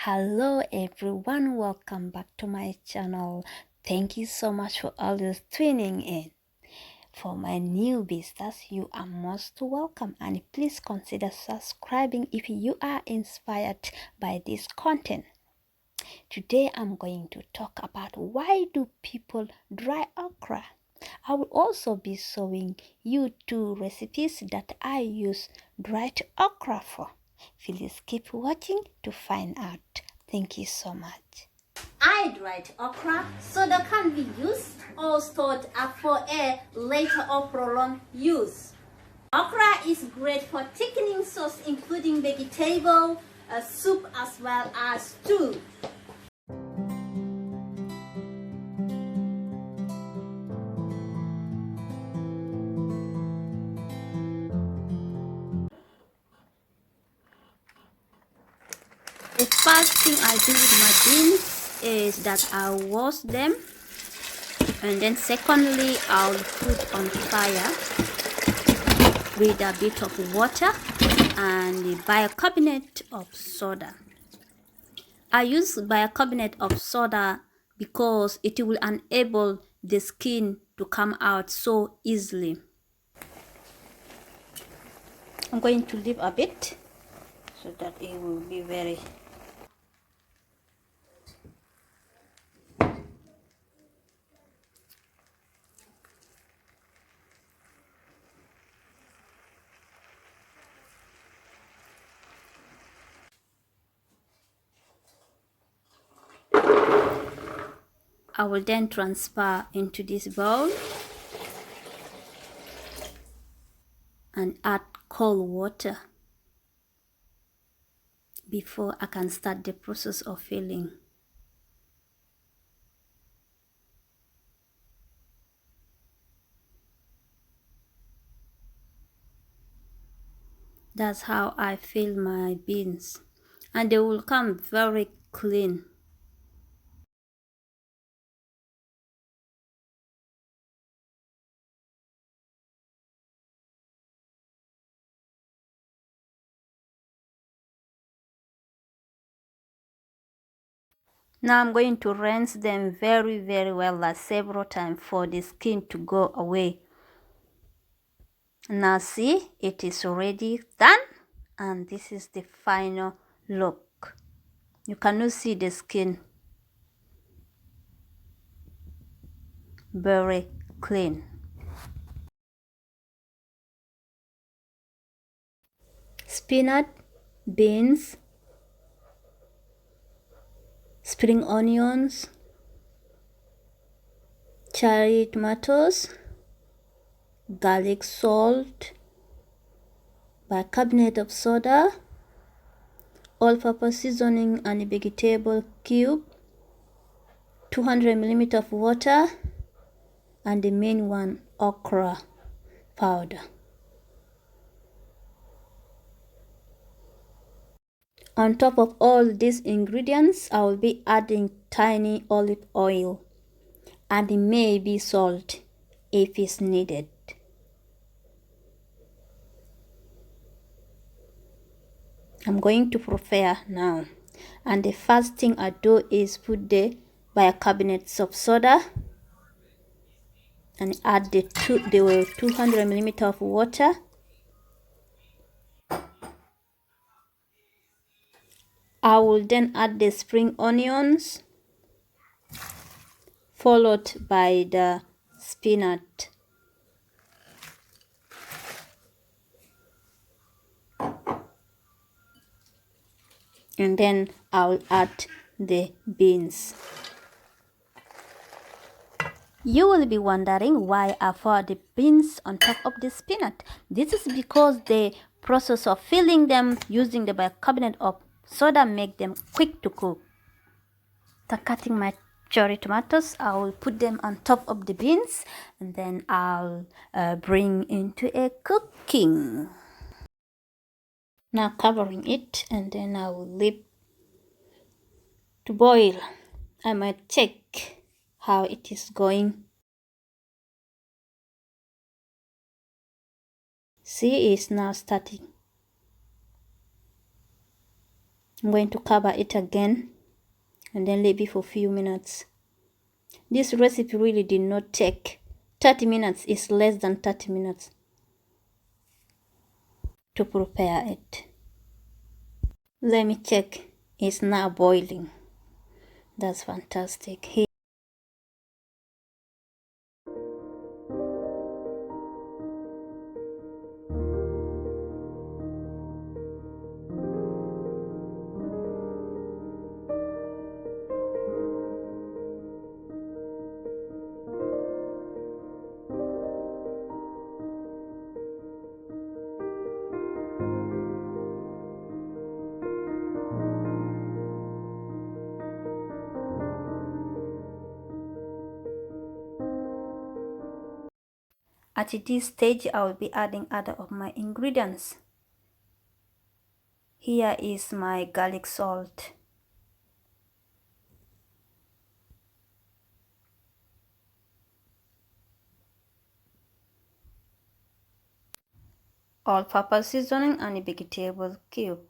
Hello everyone, welcome back to my channel. Thank you so much for always tuning in. For my new visitors, you are most welcome, and please consider subscribing if you are inspired by this content. Today I'm going to talk about why do people dry okra. I will also be showing you 2 recipes that I use dried okra for. Please keep watching to find out. Thank you so much. I dried okra so that can be used or stored up for a later or prolonged use. Okra is great for thickening sauce, including vegetable, soup as well as stew. The first thing I do with my beans is that I wash them, and then secondly I'll put on fire with a bit of water and the bicarbonate of soda. I use bicarbonate of soda because it will enable the skin to come out so easily. I'm going to leave a bit so that it will be very I will then transfer into this bowl and add cold water before I can start the process of filling. That's how I fill my beans, and they will come very clean. Now I'm going to rinse them very well, like several times, for the skin to go away. Now see, it is already done, and this is the final look. You cannot see the skin. Very clean. Spinach, beans, spring onions, cherry tomatoes, garlic salt, bicarbonate of soda, all-purpose seasoning and vegetable cube, 200 ml of water, and the main one, okra powder. On top of all these ingredients, I will be adding tiny olive oil and maybe salt if it's needed. I'm going to prepare now, and the first thing I do is put the bicarbonate of soda and add the 200 ml of water. I will then add the spring onions, followed by the spinach. And then I'll add the beans. You will be wondering why I pour the beans on top of the spinach. This is because the process of filling them using the bicarbonate of soda make them quick to cook. After cutting my cherry tomatoes, I will put them on top of the beans, and then I'll bring into a cooking. Now covering it, and then I will leave to boil. I might check how it is going. See, it's now starting. I'm going to cover it again and then leave it for a few minutes. This recipe really did not take 30 minutes. It's less than 30 minutes to prepare it. Let me check. It's now boiling. That's fantastic. Here at this stage, I will be adding other of my ingredients. Here is my garlic salt. All-purpose seasoning and a vegetable cube.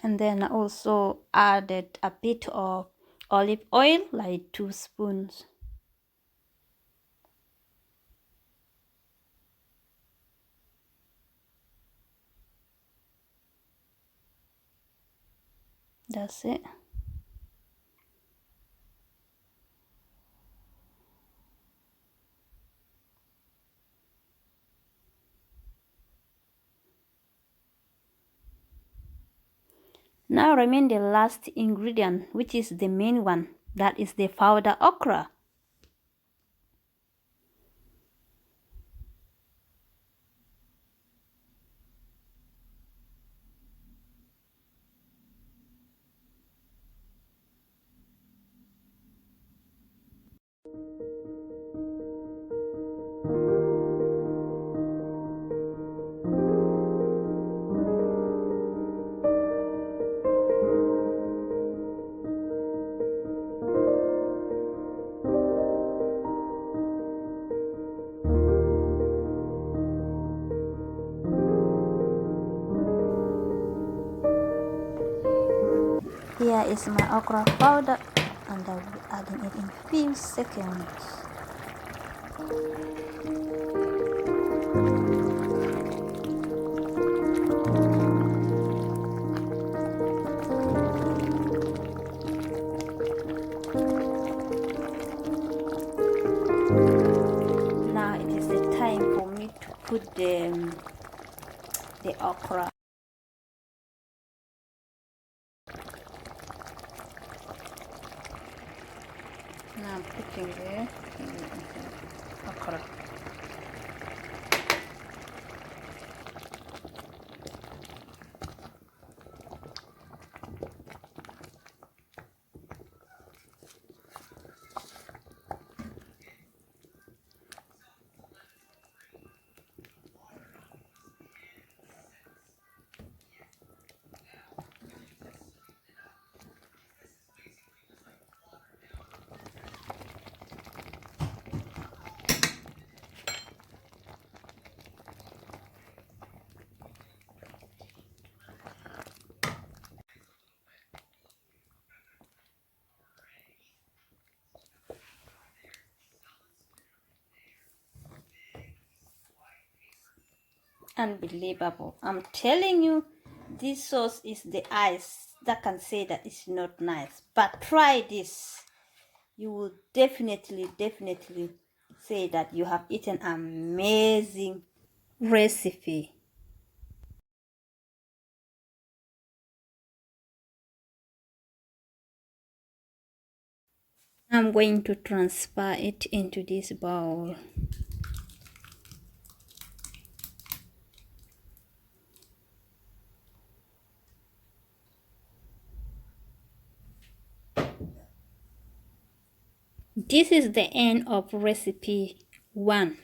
And then I also added a bit of olive oil, like 2 spoons. That's it. Now remain the last ingredient, which is the main one. That is the powder okra. Here is my okra powder, and I will be adding it in a few seconds. Now it is the time for me to put the okra. Now I'm putting the okra. Unbelievable. I'm telling you, this sauce is the ice that can say that it's not nice. But try this. You will definitely say that you have eaten an amazing recipe. I'm going to transfer it into this bowl. This is the end of recipe 1.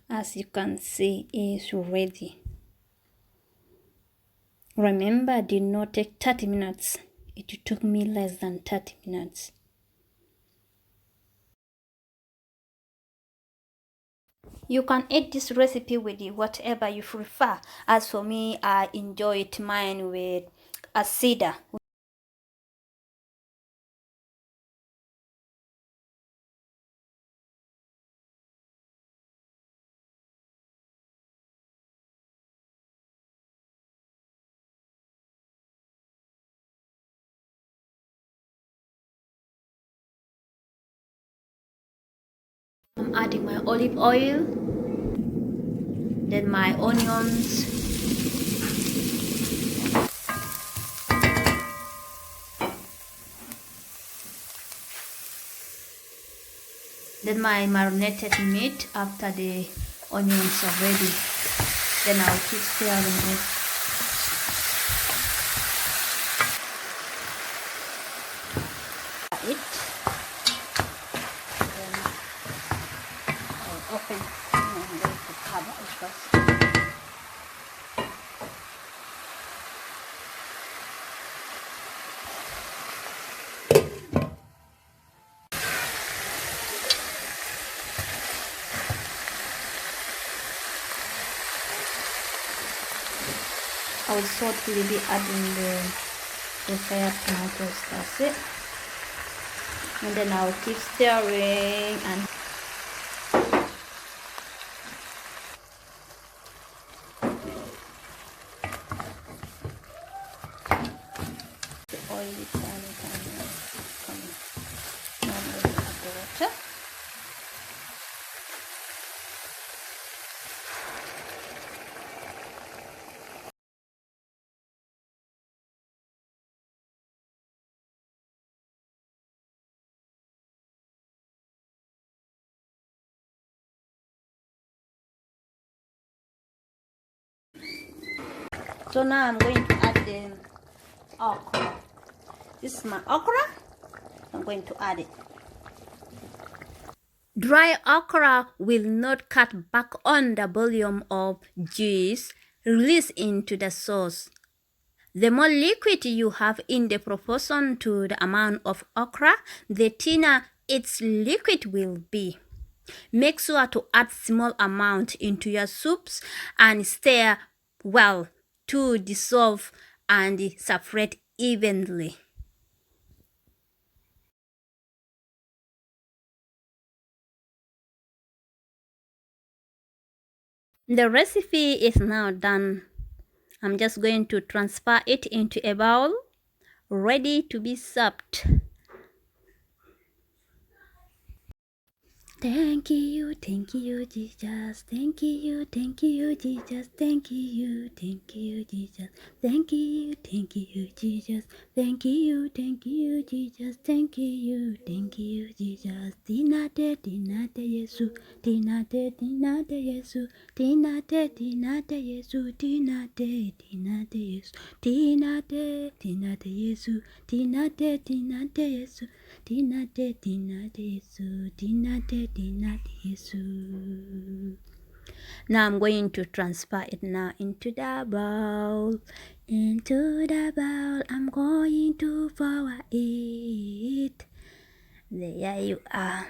As you can see, it's ready. Remember, it did not take 30 minutes. It took me less than 30 minutes. You can eat this recipe with whatever you prefer. As for me, I enjoy mine with a cider. I'm adding my olive oil, then my onions, then my marinated meat after the onions are ready. Then I'll keep stirring it. Then I'll open. I'm going to cover it first. I will shortly be adding the prepared tomatoes. That's it. And then I'll keep stirring and the oil is turning coming. Now I'm going to add the water. So now I'm going to add the okra. This is my okra. I'm going to add it. Dry okra will not cut back on the volume of juice released into the sauce. The more liquid you have in the proportion to the amount of okra, the thinner its liquid will be. Make sure to add small amount into your soups and stir well to dissolve and separate evenly. The recipe is now done. I'm just going to transfer it into a bowl, ready to be served. Thank you, Jesus. Thank you, Jesus. Thank you, Jesus. Thank you, Jesus. Thank you, Jesus. Thank you, Jesus. Dinate, dinate, Yesu. Dinate, dinate, Yesu. Dinate, dinate, Yesu. Dinate, dinate, Yesu. Dinate, dinate, Yesu. Dinate, dinate, Yesu. Dinate, dinate, Yesu. Dinate, dinate, Yesu. Now I'm going to transfer it now into the bowl. Into the bowl, I'm going to pour it. There you are.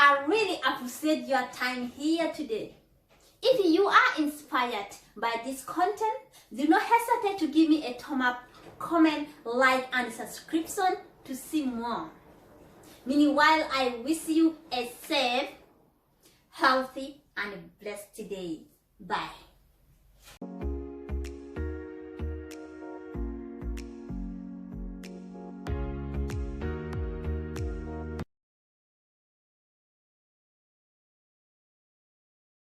I really appreciate your time here today. If you are inspired by this content, do not hesitate to give me a thumb up, comment, like, and subscription to see more. Meanwhile, I wish you a safe, healthy, and blessed day. Bye.